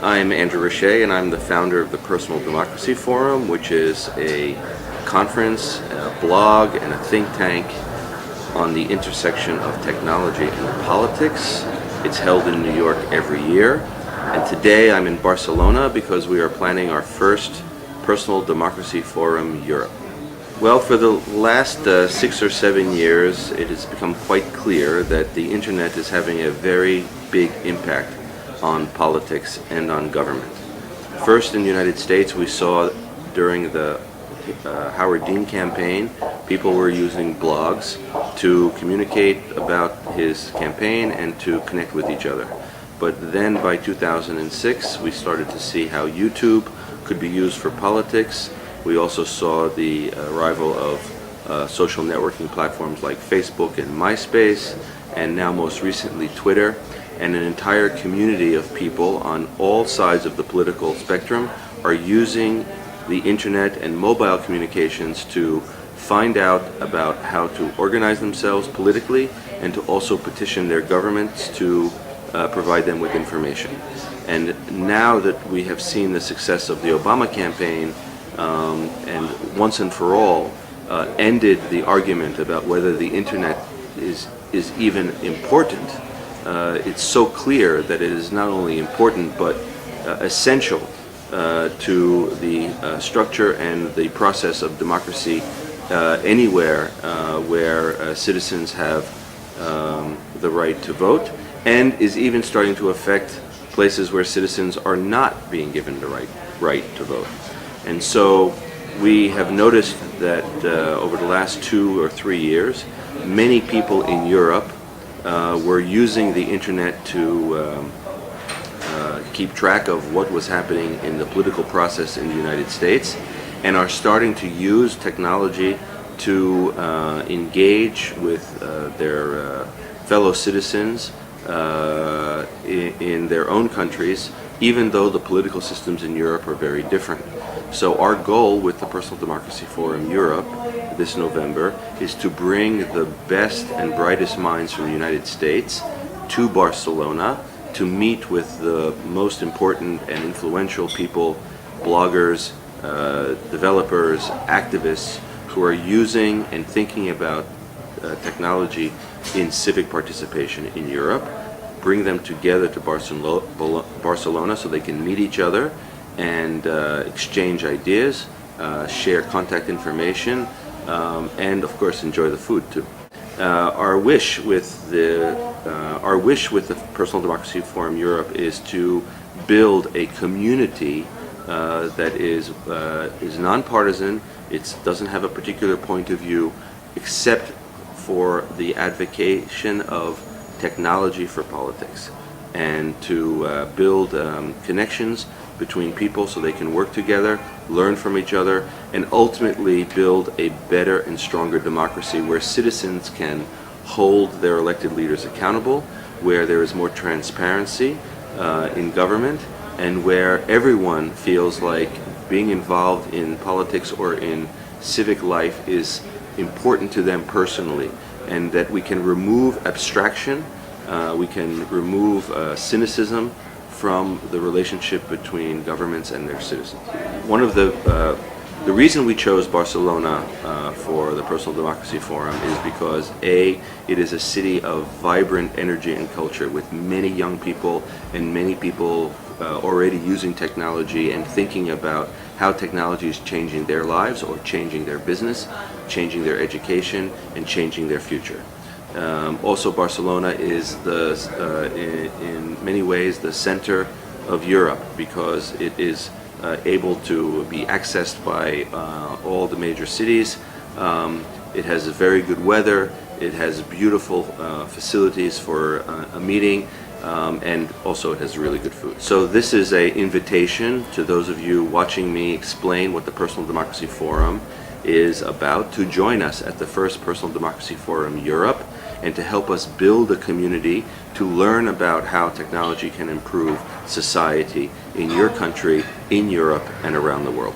I'm Andrew Rasiej, and I'm the founder of the Personal Democracy Forum, which is a conference, a blog, and a think tank on the intersection of technology and politics. It's held in New York every year, and today I'm in Barcelona because we are planning our first Personal Democracy Forum Europe. Well, for the last 6 or 7 years, it has become quite clear that the internet is having a very big impact on politics and on government. First, in the United States, we saw during the Howard Dean campaign, people were using blogs to communicate about his campaign and to connect with each other. But then by 2006, we started to see how YouTube could be used for politics. We also saw the arrival of social networking platforms like Facebook and MySpace, and now most recently Twitter, and an entire community of people on all sides of the political spectrum are using the internet and mobile communications to find out about how to organize themselves politically and to also petition their governments to provide them with information. And now that we have seen the success of the Obama campaign, and once and for all ended the argument about whether the internet is even important, it's so clear that it is not only important but essential to the structure and the process of democracy anywhere where citizens have the right to vote, and is even starting to affect places where citizens are not being given the right to vote. And so we have noticed that over the last 2 or 3 years, many people in Europe were using the internet to keep track of what was happening in the political process in the United States, and are starting to use technology to engage with their fellow citizens in their own countries, even though the political systems in Europe are very different. So our goal with the Personal Democracy Forum Europe this November is to bring the best and brightest minds from the United States to Barcelona to meet with the most important and influential people, bloggers, developers, activists who are using and thinking about technology in civic participation in Europe, bring them together to Barcelona so they can meet each other and exchange ideas, share contact information, and of course enjoy the food too. Our wish with the Personal Democracy Forum Europe is to build a community that is nonpartisan. It doesn't have a particular point of view, except for the advocacy of technology for politics, and to build connections between people so they can work together, learn from each other, and ultimately build a better and stronger democracy where citizens can hold their elected leaders accountable, where there is more transparency in government, and where everyone feels like being involved in politics or in civic life is important to them personally, and that we can remove abstraction, we can remove cynicism from the relationship between governments and their citizens. One of the reason we chose Barcelona for the Personal Democracy Forum is because it is a city of vibrant energy and culture, with many young people and many people already using technology and thinking about how technology is changing their lives or changing their business, changing their education, and changing their future. Also, Barcelona is in many ways the center of Europe because it is able to be accessed by all the major cities. It has very good weather. It has beautiful facilities for a meeting, and also it has really good food. So this is an invitation to those of you watching me explain what the Personal Democracy Forum is about to join us at the first Personal Democracy Forum Europe, and to help us build a community to learn about how technology can improve society in your country, in Europe, and around the world.